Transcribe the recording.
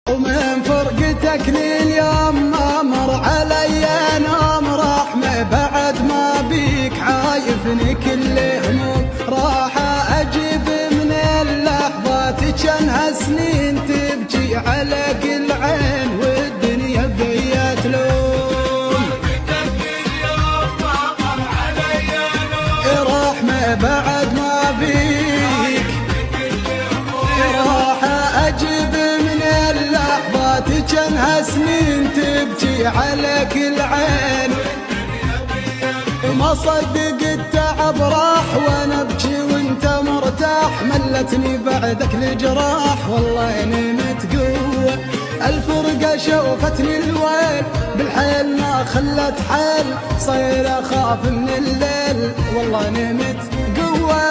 ومن فرقتك لليوم ما مر علي نوم رحمة بعد ما بيك عايفني كل هموم راح أجيب من اللحظات كانها سنين تبكي على كل عين والدنيا بيا تلوم. رحمة بعد ما بيك راح أجيب من اللحظات كانها سنين تبكي على كل عين. ما صدق التعب راح وانا ابكي وانت مرتاح ملتني بعدك الجراح والله نمت قوة. الفرقة شوفتني الويل بالحيل ما خلت حل صير اخاف من الليل والله نمت قوة.